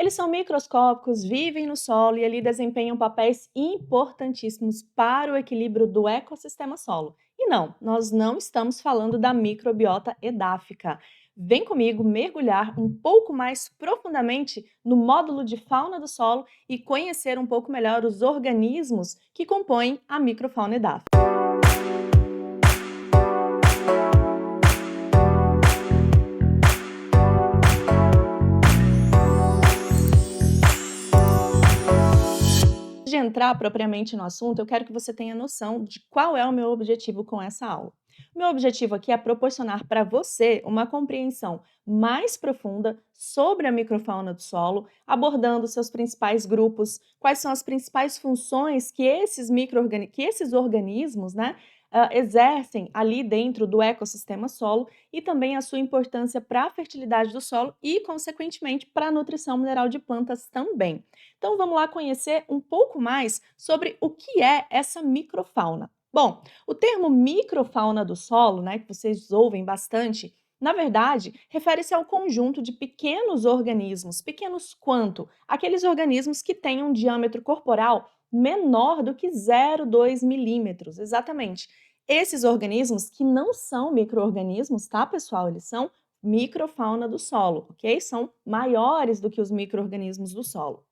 Eles são microscópicos, vivem no solo e ali desempenham papéis importantíssimos para o equilíbrio do ecossistema solo. E não, nós não estamos falando da microbiota edáfica. Vem comigo mergulhar um pouco mais profundamente no módulo de fauna do solo e conhecer um pouco melhor os organismos que compõem a microfauna edáfica. Antes de entrar propriamente no assunto, eu quero que você tenha noção de qual é o meu objetivo com essa aula. O meu objetivo aqui é proporcionar para você uma compreensão mais profunda sobre a microfauna do solo, abordando seus principais grupos, quais são as principais funções que esses organismos, né, exercem ali dentro do ecossistema solo e também a sua importância para a fertilidade do solo e, consequentemente, para a nutrição mineral de plantas também. Então vamos lá conhecer um pouco mais sobre o que é essa microfauna. Bom, o termo microfauna do solo, né, que vocês ouvem bastante, na verdade, refere-se ao conjunto de pequenos organismos, pequenos quanto? Aqueles organismos que têm um diâmetro corporal menor do que 0,2 milímetros, exatamente. Esses organismos que não são micro-organismos, tá, pessoal? Eles são microfauna do solo, ok? São maiores do que os micro-organismos do solo.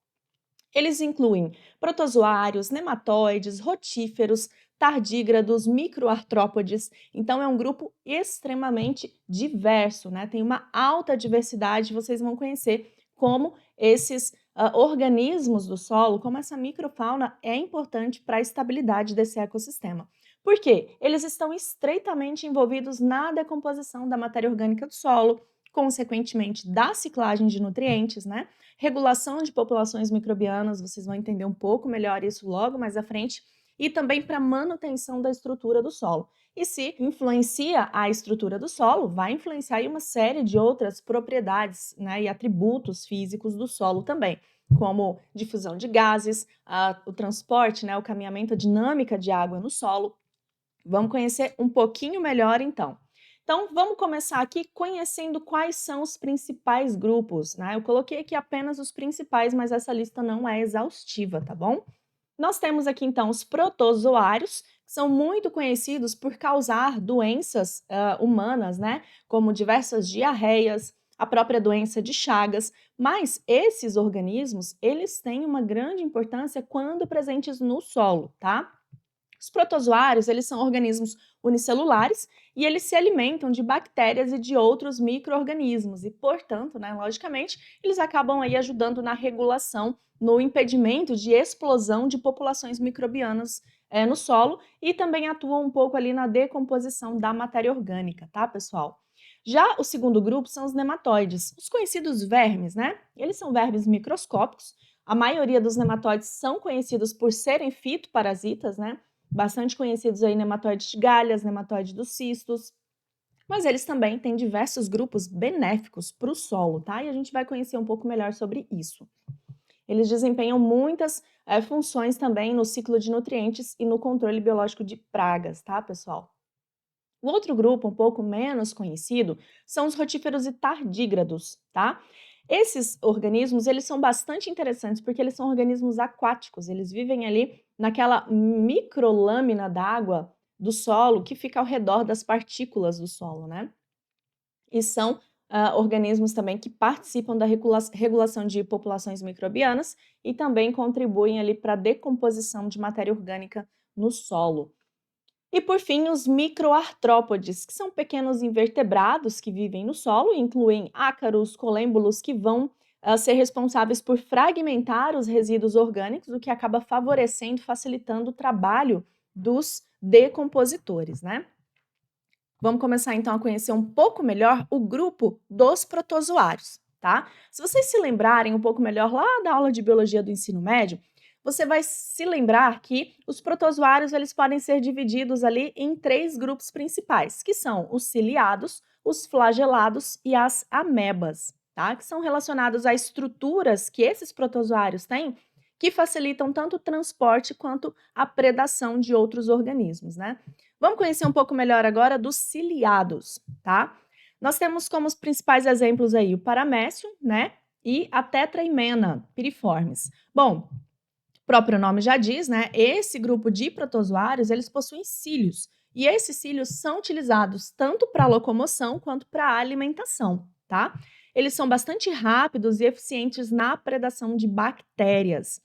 Eles incluem protozoários, nematóides, rotíferos, tardígrados, microartrópodes. Então é um grupo extremamente diverso, né? Tem uma alta diversidade, vocês vão conhecer como esses organismos do solo, como essa microfauna é importante para a estabilidade desse ecossistema. Por quê? Eles estão estreitamente envolvidos na decomposição da matéria orgânica do solo, consequentemente da ciclagem de nutrientes, né? Regulação de populações microbianas, vocês vão entender um pouco melhor isso logo mais à frente, e também para manutenção da estrutura do solo. E se influencia a estrutura do solo, vai influenciar em uma série de outras propriedades, né, e atributos físicos do solo também, como difusão de gases, o transporte, né, o caminhamento, a dinâmica de água no solo. Vamos conhecer um pouquinho melhor então. Então, vamos começar aqui conhecendo quais são os principais grupos, né? Eu coloquei aqui apenas os principais, mas essa lista não é exaustiva, tá bom? Nós temos aqui então os protozoários, que são muito conhecidos por causar doenças humanas, né? Como diversas diarreias, a própria doença de Chagas, mas esses organismos, eles têm uma grande importância quando presentes no solo, tá? Os protozoários, eles são organismos unicelulares e eles se alimentam de bactérias e de outros micro-organismos e, portanto, né, logicamente, eles acabam aí ajudando na regulação, no impedimento de explosão de populações microbianas no solo e também atuam um pouco ali na decomposição da matéria orgânica, tá, pessoal? Já o segundo grupo são os nematóides, os conhecidos vermes, né? Eles são vermes microscópicos. A maioria dos nematóides são conhecidos por serem fitoparasitas, né? Bastante conhecidos aí nematóides de galhas, nematóide dos cistos, mas eles também têm diversos grupos benéficos para o solo, tá? E a gente vai conhecer um pouco melhor sobre isso. Eles desempenham muitas funções também no ciclo de nutrientes e no controle biológico de pragas, tá, pessoal? O outro grupo, um pouco menos conhecido, são os rotíferos e tardígrados, tá? Esses organismos, eles são bastante interessantes porque eles são organismos aquáticos, eles vivem ali naquela microlâmina d'água do solo que fica ao redor das partículas do solo, né? E são organismos também que participam da regulação de populações microbianas e também contribuem ali para a decomposição de matéria orgânica no solo. E por fim, os microartrópodes, que são pequenos invertebrados que vivem no solo, incluem ácaros, colêmbulos, que vão ser responsáveis por fragmentar os resíduos orgânicos, o que acaba favorecendo, facilitando o trabalho dos decompositores, né? Vamos começar então a conhecer um pouco melhor o grupo dos protozoários, tá? Se vocês se lembrarem um pouco melhor lá da aula de biologia do ensino médio, você vai se lembrar que os protozoários eles podem ser divididos ali em três grupos principais, que são os ciliados, os flagelados e as amebas, tá? Que são relacionados a estruturas que esses protozoários têm que facilitam tanto o transporte quanto a predação de outros organismos, né? Vamos conhecer um pouco melhor agora dos ciliados, tá? Nós temos como os principais exemplos aí o paramécio, né? e a Tetraimena piriformes. Bom, o próprio nome já diz, né? Esse grupo de protozoários, eles possuem cílios, e esses cílios são utilizados tanto para locomoção quanto para alimentação, tá? Eles são bastante rápidos e eficientes na predação de bactérias.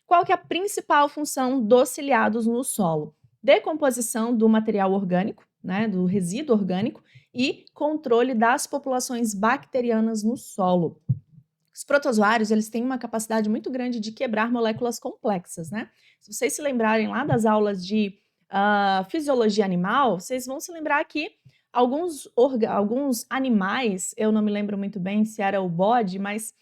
Qual que é a principal função dos ciliados no solo? Decomposição do material orgânico, né, do resíduo orgânico e controle das populações bacterianas no solo. Os protozoários, eles têm uma capacidade muito grande de quebrar moléculas complexas, né? Se vocês se lembrarem lá das aulas de fisiologia animal, vocês vão se lembrar que alguns animais, eu não me lembro muito bem se era o bode, mas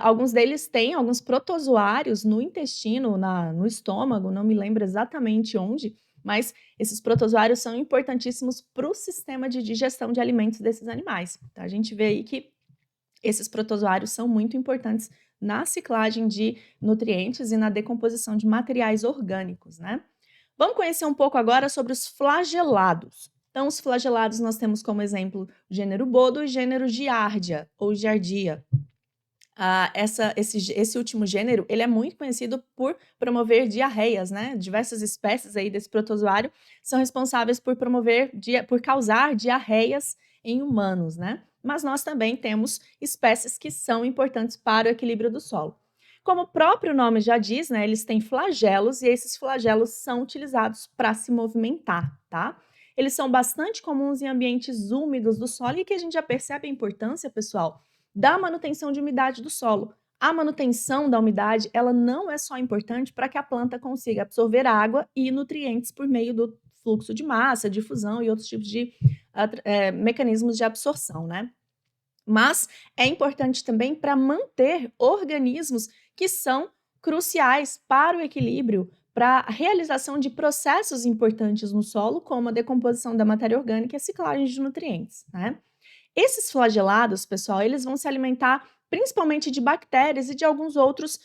alguns deles têm alguns protozoários no intestino, no estômago, não me lembro exatamente onde, mas esses protozoários são importantíssimos para o sistema de digestão de alimentos desses animais. Tá? A gente vê aí que esses protozoários são muito importantes na ciclagem de nutrientes e na decomposição de materiais orgânicos, né? Vamos conhecer um pouco agora sobre os flagelados. Então, os flagelados nós temos como exemplo o gênero Bodo e o gênero Giardia, ou Giardia. Esse último gênero, ele é muito conhecido por promover diarreias, né? Diversas espécies aí desse protozoário são responsáveis por por causar diarreias em humanos, né? Mas nós também temos espécies que são importantes para o equilíbrio do solo. Como o próprio nome já diz, né? Eles têm flagelos e esses flagelos são utilizados para se movimentar, tá? Eles são bastante comuns em ambientes úmidos do solo e que a gente já percebe a importância, pessoal, da manutenção de umidade do solo. A manutenção da umidade, ela não é só importante para que a planta consiga absorver água e nutrientes por meio do fluxo de massa, difusão e outros tipos de mecanismos de absorção, né? Mas é importante também para manter organismos que são cruciais para o equilíbrio, para a realização de processos importantes no solo, como a decomposição da matéria orgânica e a ciclagem de nutrientes, né? Esses flagelados, pessoal, eles vão se alimentar principalmente de bactérias e de alguns outros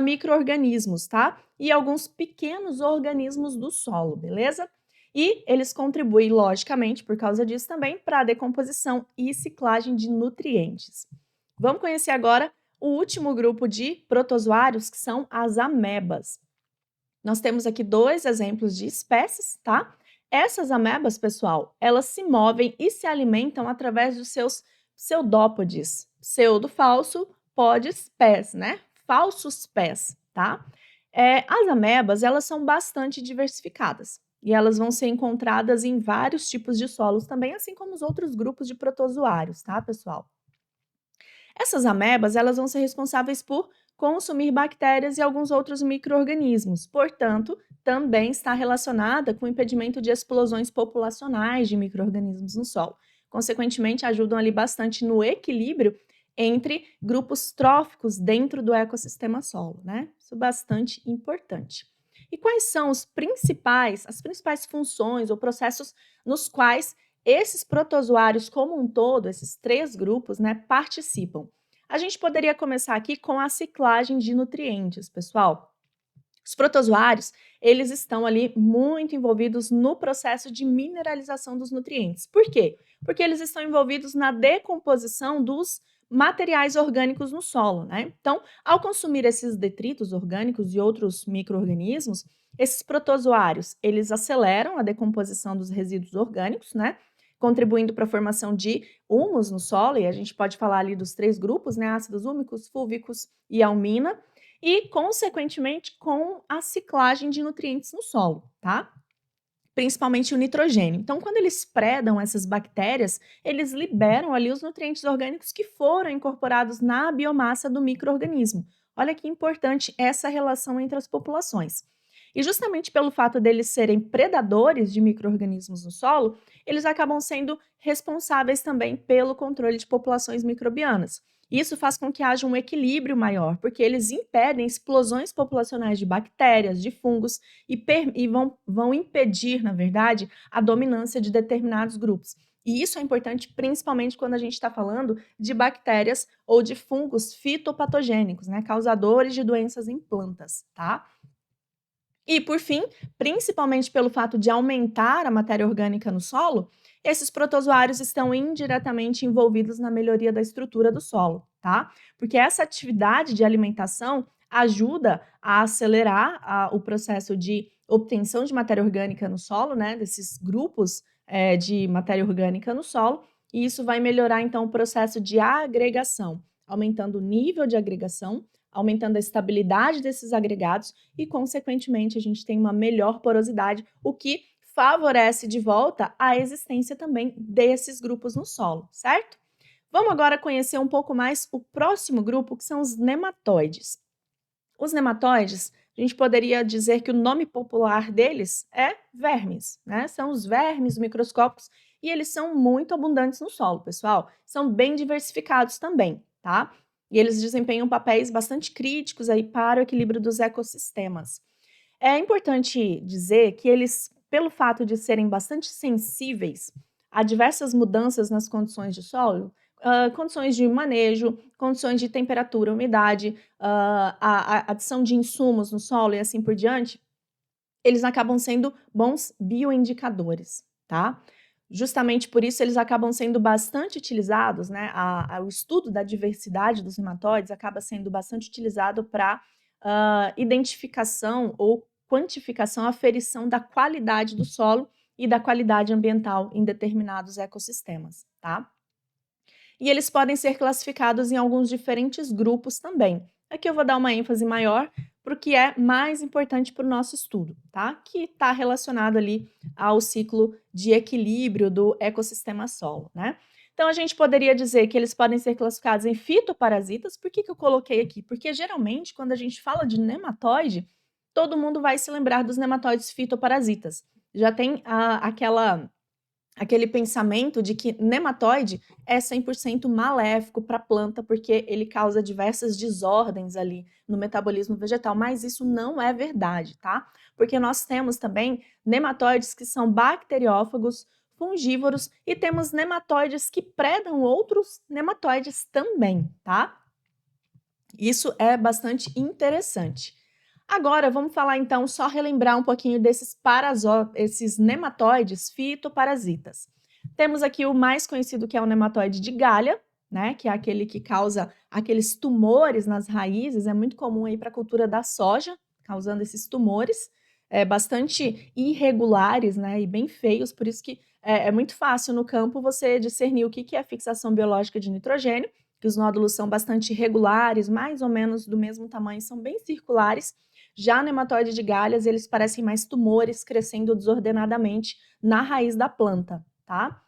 micro-organismos, tá? E alguns pequenos organismos do solo, beleza? E eles contribuem, logicamente, por causa disso também, para a decomposição e ciclagem de nutrientes. Vamos conhecer agora o último grupo de protozoários, que são as amebas. Nós temos aqui dois exemplos de espécies, tá? Essas amebas, pessoal, elas se movem e se alimentam através dos seus pseudópodes. Pseudo falso, podes, pés, né? Falsos pés, tá? As amebas, elas são bastante diversificadas e elas vão ser encontradas em vários tipos de solos também, assim como os outros grupos de protozoários, tá, pessoal? Essas amebas, elas vão ser responsáveis por consumir bactérias e alguns outros micro-organismos. Portanto, também está relacionada com o impedimento de explosões populacionais de micro-organismos no solo. Consequentemente, ajudam ali bastante no equilíbrio entre grupos tróficos dentro do ecossistema solo, né? Isso é bastante importante. E quais são as principais funções ou processos nos quais esses protozoários como um todo, esses três grupos, né, participam? A gente poderia começar aqui com a ciclagem de nutrientes, pessoal. Os protozoários, eles estão ali muito envolvidos no processo de mineralização dos nutrientes. Por quê? Porque eles estão envolvidos na decomposição dos materiais orgânicos no solo, né? Então, ao consumir esses detritos orgânicos e outros micro-organismos, esses protozoários, eles aceleram a decomposição dos resíduos orgânicos, né? Contribuindo para a formação de humus no solo, e a gente pode falar ali dos três grupos, né? Ácidos úmicos, fúlvicos e almina, e, consequentemente, com a ciclagem de nutrientes no solo, tá? Principalmente o nitrogênio. Então, quando eles predam essas bactérias, eles liberam ali os nutrientes orgânicos que foram incorporados na biomassa do micro-organismo. Olha que importante essa relação entre as populações. E justamente pelo fato deles serem predadores de micro-organismos no solo, eles acabam sendo responsáveis também pelo controle de populações microbianas. Isso faz com que haja um equilíbrio maior, porque eles impedem explosões populacionais de bactérias, de fungos e vão impedir, na verdade, a dominância de determinados grupos. E isso é importante principalmente quando a gente está falando de bactérias ou de fungos fitopatogênicos, né, causadores de doenças em plantas, tá? E, por fim, principalmente pelo fato de aumentar a matéria orgânica no solo, Esses protozoários estão indiretamente envolvidos na melhoria da estrutura do solo, tá? Porque essa atividade de alimentação ajuda a acelerar o processo de obtenção de matéria orgânica no solo, né? Desses grupos de matéria orgânica no solo, e isso vai melhorar então o processo de agregação, aumentando o nível de agregação, aumentando a estabilidade desses agregados e, consequentemente, a gente tem uma melhor porosidade, o que favorece de volta a existência também desses grupos no solo, certo? Vamos agora conhecer um pouco mais o próximo grupo, que são os nematóides. Os nematóides, a gente poderia dizer que o nome popular deles é vermes, né? São os vermes microscópicos e eles são muito abundantes no solo, pessoal. São bem diversificados também, tá? E eles desempenham papéis bastante críticos aí para o equilíbrio dos ecossistemas. É importante dizer que eles, pelo fato de serem bastante sensíveis a diversas mudanças nas condições de solo, condições de manejo, condições de temperatura, umidade, a adição de insumos no solo e assim por diante, eles acabam sendo bons bioindicadores, tá? Justamente por isso eles acabam sendo bastante utilizados, né? O estudo da diversidade dos nematóides acaba sendo bastante utilizado para identificação ou quantificação, aferição da qualidade do solo e da qualidade ambiental em determinados ecossistemas, tá? E eles podem ser classificados em alguns diferentes grupos também. Aqui eu vou dar uma ênfase maior para o que é mais importante para o nosso estudo, tá? Que está relacionado ali ao ciclo de equilíbrio do ecossistema solo, né? Então a gente poderia dizer que eles podem ser classificados em fitoparasitas. Por que eu coloquei aqui? Porque geralmente quando a gente fala de nematóide, todo mundo vai se lembrar dos nematóides fitoparasitas. Já tem aquele pensamento de que nematóide é 100% maléfico para a planta, porque ele causa diversas desordens ali no metabolismo vegetal, mas isso não é verdade, tá? Porque nós temos também nematóides que são bacteriófagos, fungívoros, e temos nematóides que predam outros nematóides também, tá? Isso é bastante interessante. Agora, vamos falar então, só relembrar um pouquinho esses nematóides fitoparasitas. Temos aqui o mais conhecido, que é o nematóide de Galha, né, que é aquele que causa aqueles tumores nas raízes, é muito comum aí para a cultura da soja, causando esses tumores, bastante irregulares, né, e bem feios, por isso que é muito fácil no campo você discernir o que é fixação biológica de nitrogênio, que os nódulos são bastante regulares, mais ou menos do mesmo tamanho, são bem circulares. Já nematóide de galhas, eles parecem mais tumores crescendo desordenadamente na raiz da planta, tá?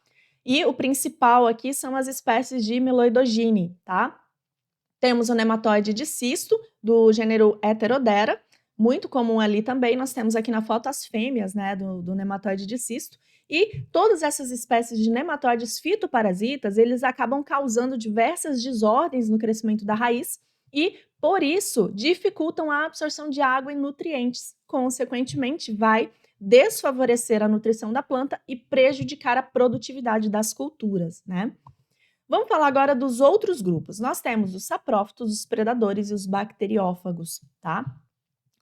E o principal aqui são as espécies de Meloidogene, tá? Temos o nematóide de cisto, do gênero Heterodera, muito comum ali também. Nós temos aqui na foto as fêmeas, né, do nematóide de cisto. E todas essas espécies de nematóides fitoparasitas, eles acabam causando diversas desordens no crescimento da raiz e, por isso, dificultam a absorção de água e nutrientes. Consequentemente, vai desfavorecer a nutrição da planta e prejudicar a produtividade das culturas, né? Vamos falar agora dos outros grupos. Nós temos os saprófitos, os predadores e os bacteriófagos, tá?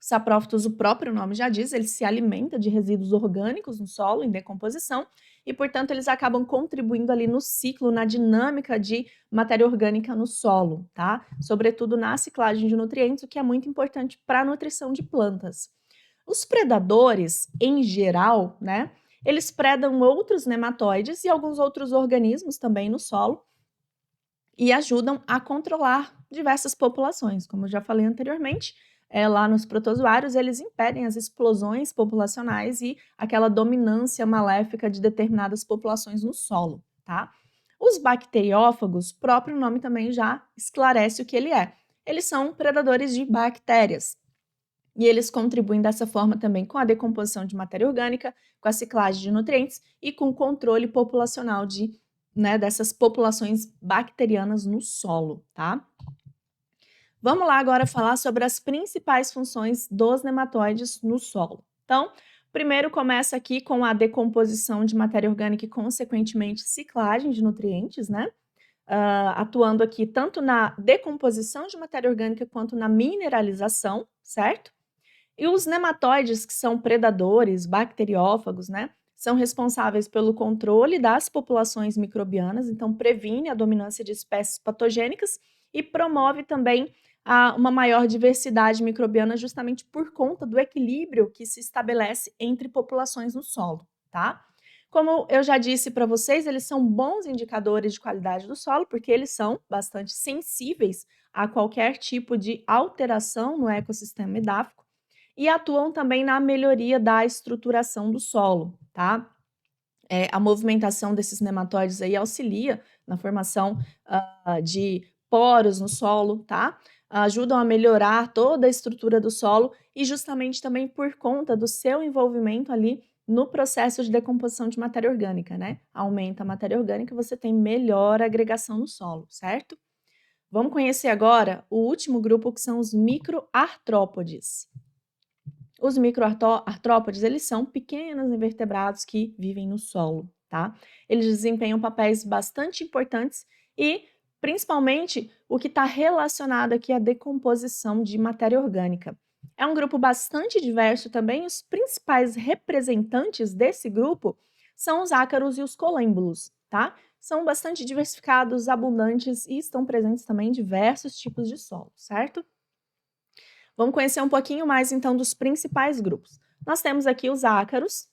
Saprófitos, o próprio nome já diz, ele se alimenta de resíduos orgânicos no solo, em decomposição, e, portanto, eles acabam contribuindo ali no ciclo, na dinâmica de matéria orgânica no solo, tá? Sobretudo na ciclagem de nutrientes, o que é muito importante para a nutrição de plantas. Os predadores, em geral, né, eles predam outros nematóides e alguns outros organismos também no solo e ajudam a controlar diversas populações, como eu já falei anteriormente. Lá nos protozoários, eles impedem as explosões populacionais e aquela dominância maléfica de determinadas populações no solo, tá? Os bacteriófagos, próprio nome também já esclarece o que ele é. Eles são predadores de bactérias. E eles contribuem dessa forma também com a decomposição de matéria orgânica, com a ciclagem de nutrientes e com o controle populacional dessas populações bacterianas no solo, tá? Vamos lá agora falar sobre as principais funções dos nematóides no solo. Então, primeiro começa aqui com a decomposição de matéria orgânica e, consequentemente, ciclagem de nutrientes, né? Atuando aqui tanto na decomposição de matéria orgânica quanto na mineralização, certo? E os nematóides, que são predadores, bacteriófagos, né? são responsáveis pelo controle das populações microbianas, então previne a dominância de espécies patogênicas e promove também uma maior diversidade microbiana justamente por conta do equilíbrio que se estabelece entre populações no solo, tá? Como eu já disse para vocês, eles são bons indicadores de qualidade do solo, porque eles são bastante sensíveis a qualquer tipo de alteração no ecossistema edáfico e atuam também na melhoria da estruturação do solo, tá? A movimentação desses nematóides aí auxilia na formação de poros no solo, tá? Ajudam a melhorar toda a estrutura do solo e justamente também por conta do seu envolvimento ali no processo de decomposição de matéria orgânica, né? Aumenta a matéria orgânica, você tem melhor agregação no solo, certo? Vamos conhecer agora o último grupo, que são os microartrópodes. Os microartrópodes, eles são pequenos invertebrados que vivem no solo, tá? Eles desempenham papéis bastante importantes e, principalmente, o que está relacionado aqui à decomposição de matéria orgânica. É um grupo bastante diverso também, os principais representantes desse grupo são os ácaros e os colêmbulos, tá? São bastante diversificados, abundantes e estão presentes também em diversos tipos de solo, certo? Vamos conhecer um pouquinho mais, então, dos principais grupos. Nós temos aqui os ácaros,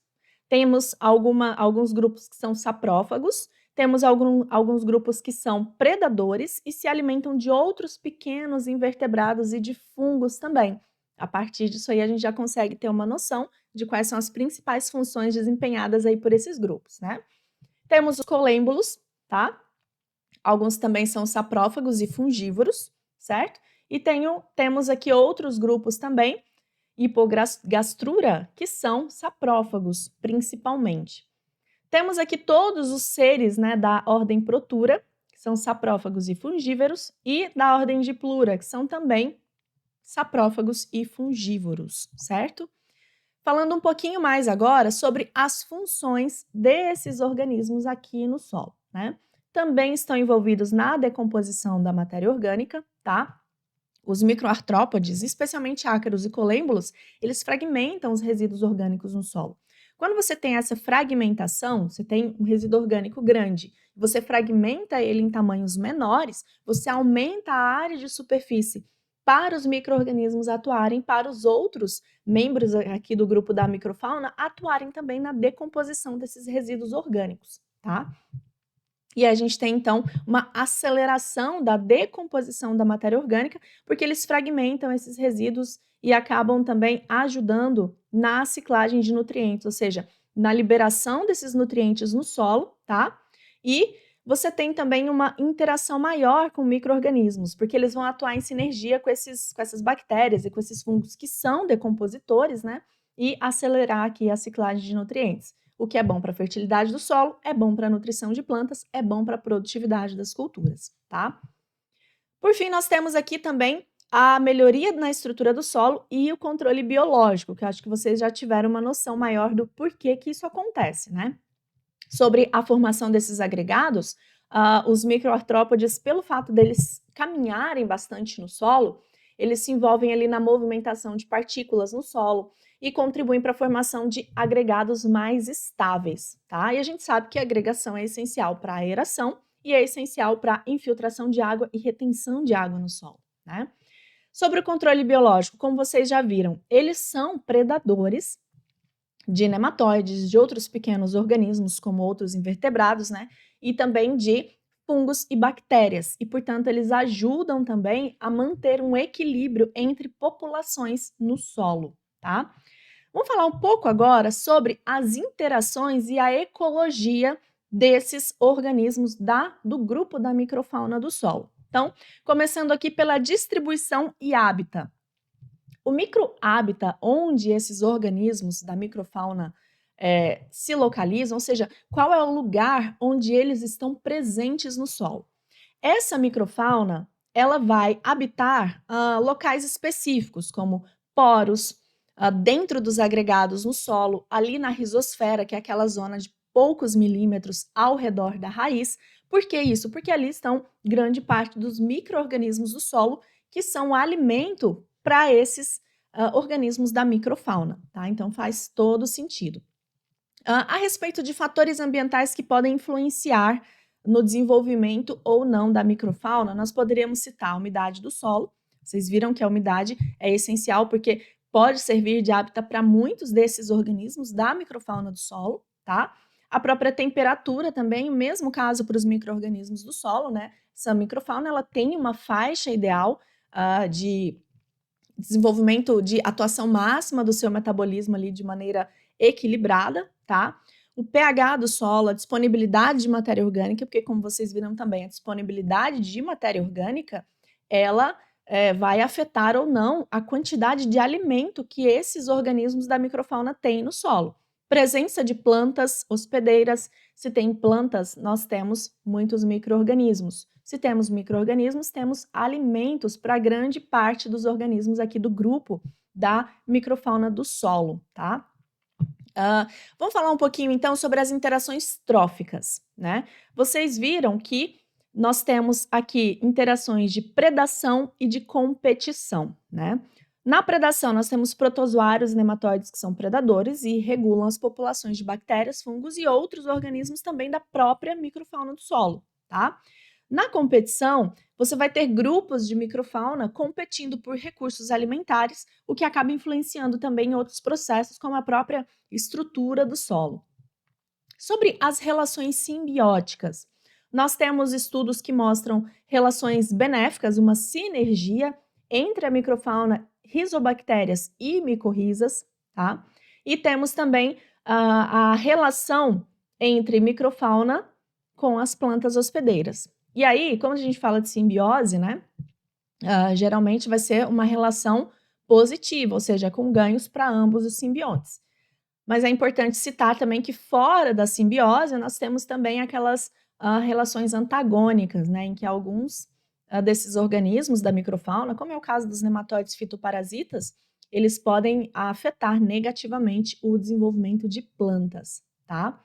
temos alguns grupos que são saprófagos, temos alguns grupos que são predadores e se alimentam de outros pequenos invertebrados e de fungos também. A partir disso aí, a gente já consegue ter uma noção de quais são as principais funções desempenhadas aí por esses grupos, né? Temos os colêmbulos, tá? Alguns também são saprófagos e fungívoros, certo? E temos aqui outros grupos também, hipogastrura, que são saprófagos, principalmente. Temos aqui todos os seres, né, da ordem Protura, que são saprófagos e fungívoros, e da ordem Diplura, que são também saprófagos e fungívoros, certo? Falando um pouquinho mais agora sobre as funções desses organismos aqui no solo, né? Também estão envolvidos na decomposição da matéria orgânica, tá? Os microartrópodes, especialmente ácaros e colêmbulos, eles fragmentam os resíduos orgânicos no solo. Quando você tem essa fragmentação, você tem um resíduo orgânico grande, você fragmenta ele em tamanhos menores, você aumenta a área de superfície para os micro-organismos atuarem, para os outros membros aqui do grupo da microfauna atuarem também na decomposição desses resíduos orgânicos, tá? E a gente tem, então, uma aceleração da decomposição da matéria orgânica, porque eles fragmentam esses resíduos e acabam também ajudando na ciclagem de nutrientes, ou seja, na liberação desses nutrientes no solo, tá? E você tem também uma interação maior com micro-organismos, porque eles vão atuar em sinergia com essas bactérias e com esses fungos que são decompositores, né? E acelerar aqui a ciclagem de nutrientes. O que é bom para a fertilidade do solo, é bom para a nutrição de plantas, é bom para a produtividade das culturas, tá? Por fim, nós temos aqui também a melhoria na estrutura do solo e o controle biológico, que eu acho que vocês já tiveram uma noção maior do porquê que isso acontece, né? Sobre a formação desses agregados, os microartrópodes, pelo fato deles caminharem bastante no solo, eles se envolvem ali na movimentação de partículas no solo e contribuem para a formação de agregados mais estáveis, tá? E a gente sabe que a agregação é essencial para a aeração e é essencial para a infiltração de água e retenção de água no solo, né? Sobre o controle biológico, como vocês já viram, eles são predadores de nematóides, de outros pequenos organismos, como outros invertebrados, né? E também de fungos e bactérias. E, portanto, eles ajudam também a manter um equilíbrio entre populações no solo, tá? Vamos falar um pouco agora sobre as interações e a ecologia desses organismos do grupo da microfauna do solo. Então, começando aqui pela distribuição e hábitat. O microhábitat, onde esses organismos da microfauna se localizam, ou seja, qual é o lugar onde eles estão presentes no solo. Essa microfauna, ela vai habitar locais específicos, como poros, dentro dos agregados no solo, ali na rizosfera, que é aquela zona de poucos milímetros ao redor da raiz. Por que isso? Porque ali estão grande parte dos micro-organismos do solo, que são alimento para esses organismos da microfauna, tá? Então faz todo sentido. A respeito de fatores ambientais que podem influenciar no desenvolvimento ou não da microfauna, nós poderíamos citar a umidade do solo. Vocês viram que a umidade é essencial porque pode servir de hábitat para muitos desses organismos da microfauna do solo, tá? A própria temperatura também, o mesmo caso para os micro-organismos do solo, né? Essa microfauna ela tem uma faixa ideal de desenvolvimento de atuação máxima do seu metabolismo ali de maneira equilibrada, tá? O pH do solo, a disponibilidade de matéria orgânica, porque como vocês viram também, a disponibilidade de matéria orgânica, ela vai afetar ou não a quantidade de alimento que esses organismos da microfauna têm no solo. Presença de plantas hospedeiras. Se tem plantas, nós temos muitos micro-organismos. Se temos micro-organismos, temos alimentos para grande parte dos organismos aqui do grupo da microfauna do solo, tá? Vamos falar um pouquinho então sobre as interações tróficas, né? Vocês viram que nós temos aqui interações de predação e de competição, né? Na predação, nós temos protozoários e nematóides que são predadores e regulam as populações de bactérias, fungos e outros organismos também da própria microfauna do solo, tá? Na competição, você vai ter grupos de microfauna competindo por recursos alimentares, o que acaba influenciando também em outros processos, como a própria estrutura do solo. Sobre as relações simbióticas, nós temos estudos que mostram relações benéficas, uma sinergia entre a microfauna, rizobactérias e micorrizas, tá? E temos também a relação entre microfauna com as plantas hospedeiras. E aí, quando a gente fala de simbiose, né, geralmente vai ser uma relação positiva, ou seja, com ganhos para ambos os simbiontes. Mas é importante citar também que fora da simbiose nós temos também aquelas relações antagônicas, né, em que alguns desses organismos da microfauna, como é o caso dos nematóides fitoparasitas, eles podem afetar negativamente o desenvolvimento de plantas, tá?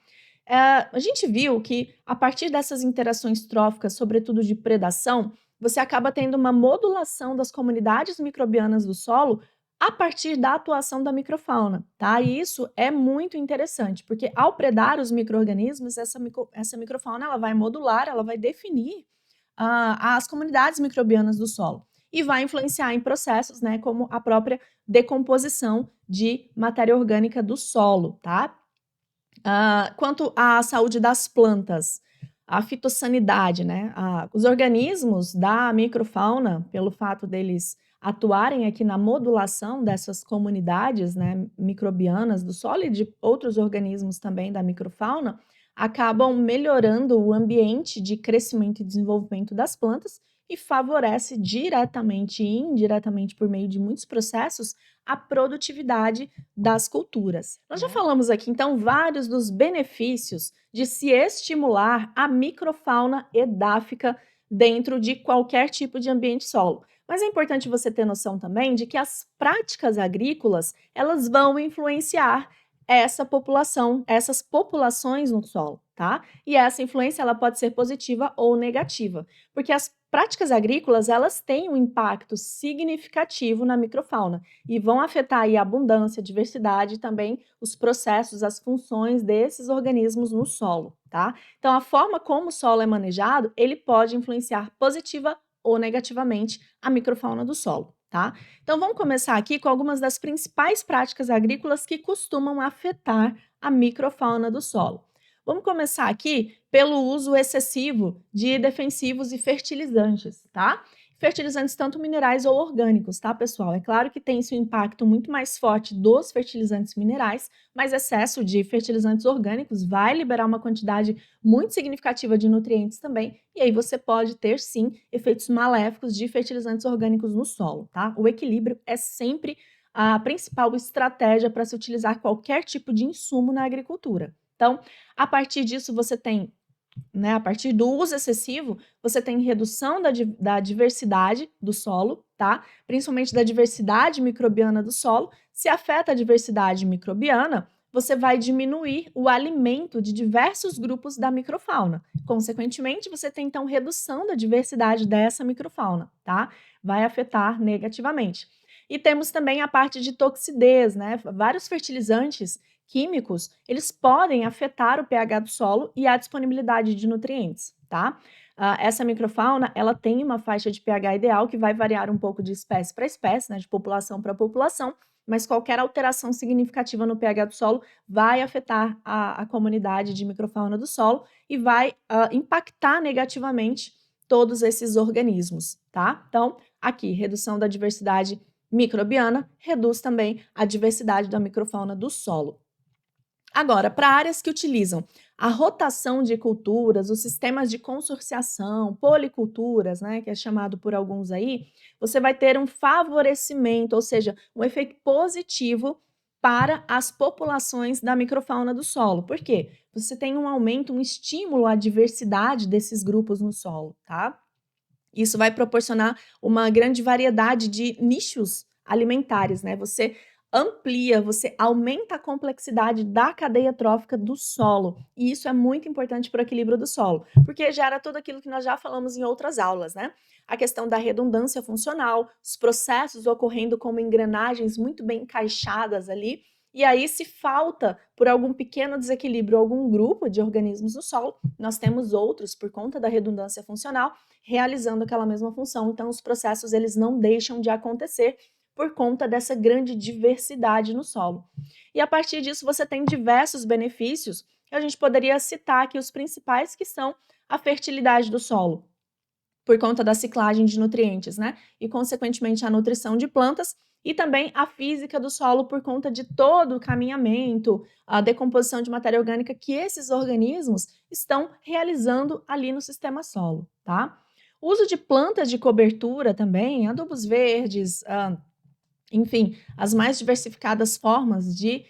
A gente viu que a partir dessas interações tróficas, sobretudo de predação, você acaba tendo uma modulação das comunidades microbianas do solo a partir da atuação da microfauna, tá? E isso é muito interessante, porque ao predar os micro-organismos, essa microfauna ela vai modular, ela vai definir as comunidades microbianas do solo e vai influenciar em processos, né, como a própria decomposição de matéria orgânica do solo, tá? Quanto à saúde das plantas, a fitossanidade, né? Os organismos da microfauna, pelo fato deles atuarem aqui na modulação dessas comunidades, né, microbianas do solo e de outros organismos também da microfauna, acabam melhorando o ambiente de crescimento e desenvolvimento das plantas e favorece diretamente e indiretamente por meio de muitos processos a produtividade das culturas. Nós já falamos aqui, então, vários dos benefícios de se estimular a microfauna edáfica dentro de qualquer tipo de ambiente solo. Mas é importante você ter noção também de que as práticas agrícolas, elas vão influenciar essa população, essas populações no solo, tá? E essa influência ela pode ser positiva ou negativa, porque as práticas agrícolas, elas têm um impacto significativo na microfauna e vão afetar aí a abundância, a diversidade e também os processos, as funções desses organismos no solo, tá? Então, a forma como o solo é manejado, ele pode influenciar positiva ou negativamente a microfauna do solo, tá? Então, vamos começar aqui com algumas das principais práticas agrícolas que costumam afetar a microfauna do solo. Vamos começar aqui pelo uso excessivo de defensivos e fertilizantes, tá? Fertilizantes tanto minerais ou orgânicos, tá, pessoal? É claro que tem esse impacto muito mais forte dos fertilizantes minerais, mas excesso de fertilizantes orgânicos vai liberar uma quantidade muito significativa de nutrientes também, e aí você pode ter, sim, efeitos maléficos de fertilizantes orgânicos no solo, tá? O equilíbrio é sempre a principal estratégia para se utilizar qualquer tipo de insumo na agricultura. Então, a partir disso, você tem, né, a partir do uso excessivo, você tem redução da diversidade do solo, tá? Principalmente da diversidade microbiana do solo. Se afeta a diversidade microbiana, você vai diminuir o alimento de diversos grupos da microfauna. Consequentemente, você tem então redução da diversidade dessa microfauna, tá? Vai afetar negativamente. E temos também a parte de toxidez, né? Vários fertilizantes químicos, eles podem afetar o pH do solo e a disponibilidade de nutrientes, tá? Essa microfauna, ela tem uma faixa de pH ideal que vai variar um pouco de espécie para espécie, né, de população para população, mas qualquer alteração significativa no pH do solo vai afetar a comunidade de microfauna do solo e vai impactar negativamente todos esses organismos, tá? Então, aqui, redução da diversidade microbiana reduz também a diversidade da microfauna do solo. Agora, para áreas que utilizam a rotação de culturas, os sistemas de consorciação, policulturas, né, que é chamado por alguns aí, você vai ter um favorecimento, ou seja, um efeito positivo para as populações da microfauna do solo. Por quê? Você tem um aumento, um estímulo à diversidade desses grupos no solo, tá? Isso vai proporcionar uma grande variedade de nichos alimentares, né? Você amplia, você aumenta a complexidade da cadeia trófica do solo. E isso é muito importante para o equilíbrio do solo, porque gera tudo aquilo que nós já falamos em outras aulas, né? A questão da redundância funcional, os processos ocorrendo como engrenagens muito bem encaixadas ali. E aí, se falta por algum pequeno desequilíbrio algum grupo de organismos no solo, nós temos outros, por conta da redundância funcional, realizando aquela mesma função. Então, os processos eles não deixam de acontecer por conta dessa grande diversidade no solo. E a partir disso, você tem diversos benefícios. A gente poderia citar aqui os principais, que são a fertilidade do solo, por conta da ciclagem de nutrientes, né? E, consequentemente, a nutrição de plantas e também a física do solo por conta de todo o caminhamento, a decomposição de matéria orgânica que esses organismos estão realizando ali no sistema solo, tá? O uso de plantas de cobertura também, adubos verdes, enfim, as mais diversificadas formas de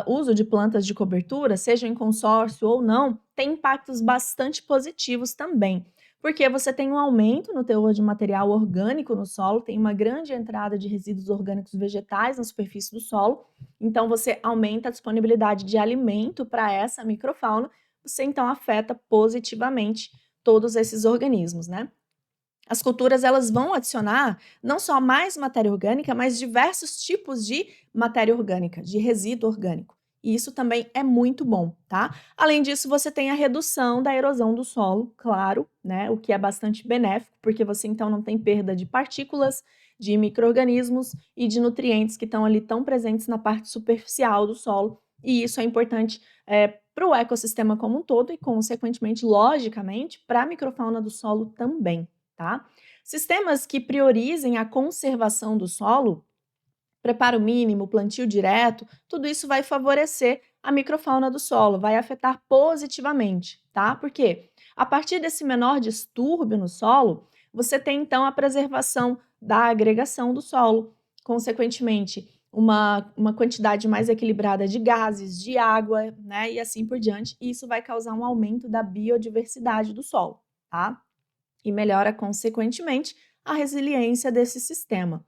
uso de plantas de cobertura, seja em consórcio ou não, tem impactos bastante positivos também, porque você tem um aumento no teor de material orgânico no solo, tem uma grande entrada de resíduos orgânicos vegetais na superfície do solo, então você aumenta a disponibilidade de alimento para essa microfauna, você então afeta positivamente todos esses organismos, né? As culturas elas vão adicionar não só mais matéria orgânica, mas diversos tipos de matéria orgânica, de resíduo orgânico. E isso também é muito bom, tá? Além disso, você tem a redução da erosão do solo, claro, né? O que é bastante benéfico, porque você então não tem perda de partículas, de micro-organismos e de nutrientes que estão ali tão presentes na parte superficial do solo. E isso é importante para o ecossistema como um todo e, consequentemente, logicamente, para a microfauna do solo também. Tá? Sistemas que priorizem a conservação do solo, preparo mínimo, plantio direto, tudo isso vai favorecer a microfauna do solo, vai afetar positivamente, tá? Porque a partir desse menor distúrbio no solo, você tem então a preservação da agregação do solo, consequentemente, uma quantidade mais equilibrada de gases, de água, né? E assim por diante, e isso vai causar um aumento da biodiversidade do solo, tá? E melhora, consequentemente, a resiliência desse sistema.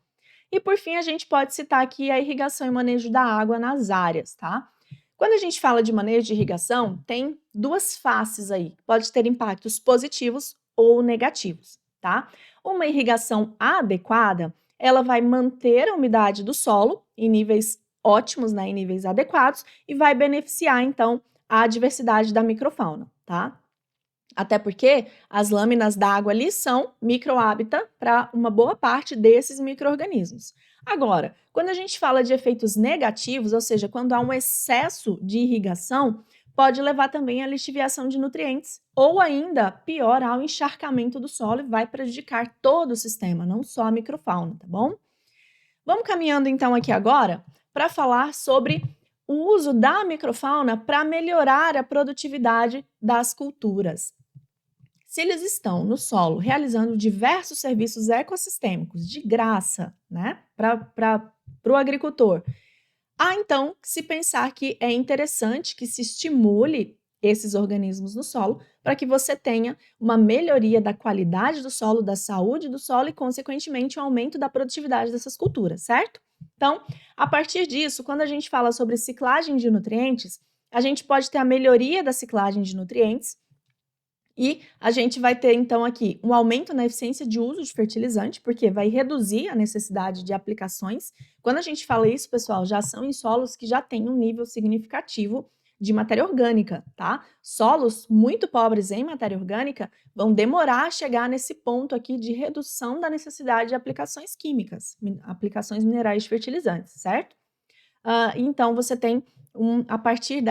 E, por fim, a gente pode citar aqui a irrigação e manejo da água nas áreas, tá? Quando a gente fala de manejo de irrigação, tem duas faces aí, pode ter impactos positivos ou negativos, tá? Uma irrigação adequada, ela vai manter a umidade do solo em níveis ótimos, né, em níveis adequados, e vai beneficiar, então, a diversidade da microfauna, tá? Até porque as lâminas d'água ali são microhábitat para uma boa parte desses micro-organismos. Agora, quando a gente fala de efeitos negativos, ou seja, quando há um excesso de irrigação, pode levar também à lixiviação de nutrientes, ou ainda, pior, ao encharcamento do solo e vai prejudicar todo o sistema, não só a microfauna, tá bom? Vamos caminhando então aqui agora para falar sobre o uso da microfauna para melhorar a produtividade das culturas. Se eles estão no solo realizando diversos serviços ecossistêmicos de graça, né, para o agricultor, há então que se pensar que é interessante que se estimule esses organismos no solo para que você tenha uma melhoria da qualidade do solo, da saúde do solo e, consequentemente, um aumento da produtividade dessas culturas, certo? Então, a partir disso, quando a gente fala sobre ciclagem de nutrientes, a gente pode ter a melhoria da ciclagem de nutrientes E a gente vai ter, então, aqui um aumento na eficiência de uso de fertilizante, porque vai reduzir a necessidade de aplicações. Quando a gente fala isso, pessoal, já são em solos que já têm um nível significativo de matéria orgânica, tá? Solos muito pobres em matéria orgânica vão demorar a chegar nesse ponto aqui de redução da necessidade de aplicações químicas, aplicações minerais de fertilizantes, certo? Então, você tem, a partir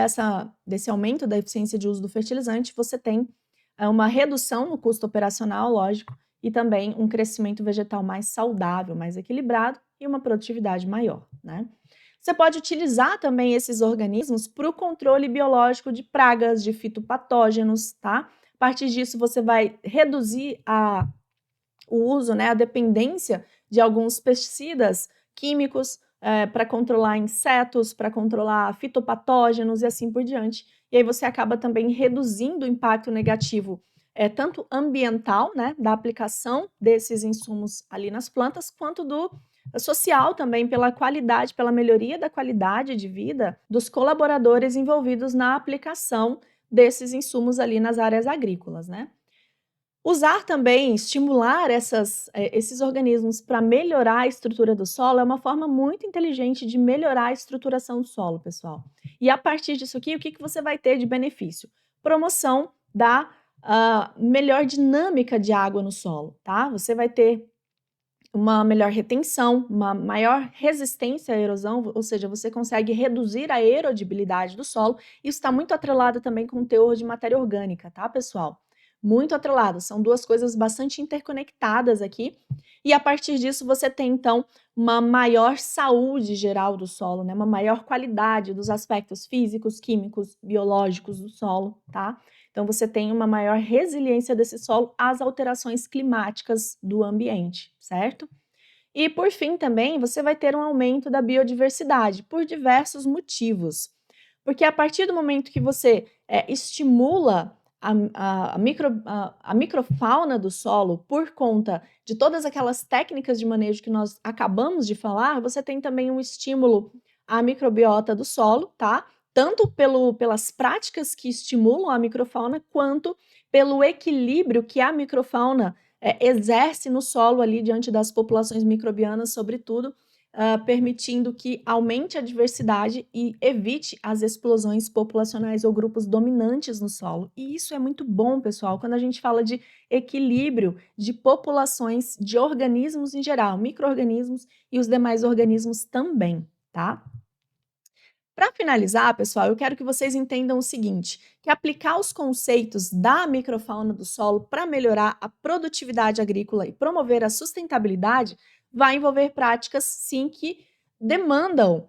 desse aumento da eficiência de uso do fertilizante, você tem uma redução no custo operacional, lógico, e também um crescimento vegetal mais saudável, mais equilibrado e uma produtividade maior, né? Você pode utilizar também esses organismos para o controle biológico de pragas, de fitopatógenos, tá? A partir disso, você vai reduzir o uso, né, a dependência de alguns pesticidas químicos para controlar insetos, para controlar fitopatógenos e assim por diante. E aí você acaba também reduzindo o impacto negativo, tanto ambiental, né, da aplicação desses insumos ali nas plantas, quanto do social também, pela qualidade, pela melhoria da qualidade de vida dos colaboradores envolvidos na aplicação desses insumos ali nas áreas agrícolas, né? Usar também, estimular esses organismos para melhorar a estrutura do solo é uma forma muito inteligente de melhorar a estruturação do solo, pessoal. E a partir disso aqui, o que você vai ter de benefício? Promoção da melhor dinâmica de água no solo, tá? Você vai ter uma melhor retenção, uma maior resistência à erosão, ou seja, você consegue reduzir a erodibilidade do solo. Isso está muito atrelado também com o teor de matéria orgânica, tá, pessoal? Muito atrelado, são duas coisas bastante interconectadas aqui. E a partir disso você tem, então, uma maior saúde geral do solo, né? Uma maior qualidade dos aspectos físicos, químicos, biológicos do solo, tá? Então, você tem uma maior resiliência desse solo às alterações climáticas do ambiente, certo? E, por fim, também, você vai ter um aumento da biodiversidade, por diversos motivos. Porque a partir do momento que você estimula a microfauna do solo por conta de todas aquelas técnicas de manejo que nós acabamos de falar, você tem também um estímulo à microbiota do solo, tá? Tanto pelas práticas que estimulam a microfauna, quanto pelo equilíbrio que a microfauna exerce no solo ali diante das populações microbianas, sobretudo, permitindo que aumente a diversidade e evite as explosões populacionais ou grupos dominantes no solo. E isso é muito bom, pessoal, quando a gente fala de equilíbrio de populações, de organismos em geral, micro-organismos e os demais organismos também, tá? Para finalizar, pessoal, eu quero que vocês entendam o seguinte, que aplicar os conceitos da microfauna do solo para melhorar a produtividade agrícola e promover a sustentabilidade vai envolver práticas, sim, que demandam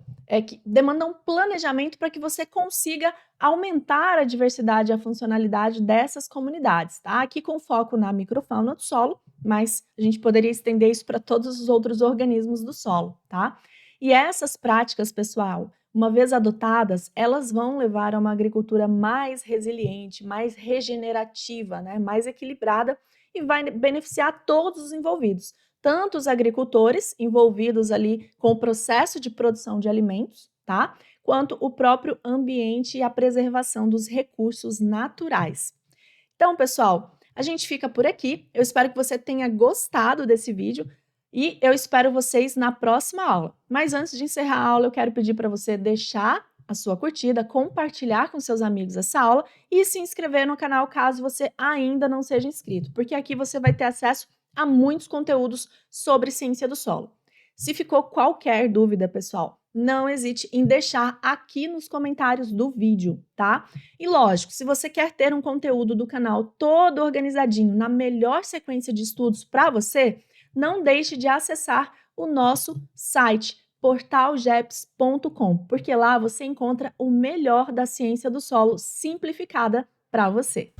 planejamento para que você consiga aumentar a diversidade e a funcionalidade dessas comunidades, tá? Aqui com foco na microfauna do solo, mas a gente poderia estender isso para todos os outros organismos do solo, tá? E essas práticas, pessoal, uma vez adotadas, elas vão levar a uma agricultura mais resiliente, mais regenerativa, né? Mais equilibrada e vai beneficiar todos os envolvidos, tanto os agricultores envolvidos ali com o processo de produção de alimentos, tá? Quanto o próprio ambiente e a preservação dos recursos naturais. Então, pessoal, a gente fica por aqui. Eu espero que você tenha gostado desse vídeo e eu espero vocês na próxima aula. Mas antes de encerrar a aula, eu quero pedir para você deixar a sua curtida, compartilhar com seus amigos essa aula e se inscrever no canal caso você ainda não seja inscrito, porque aqui você vai ter acesso a muitos conteúdos sobre ciência do solo. Se ficou qualquer dúvida, pessoal, não hesite em deixar aqui nos comentários do vídeo, tá? E lógico, se você quer ter um conteúdo do canal todo organizadinho, na melhor sequência de estudos para você, não deixe de acessar o nosso site portalgeps.com, porque lá você encontra o melhor da ciência do solo simplificada para você.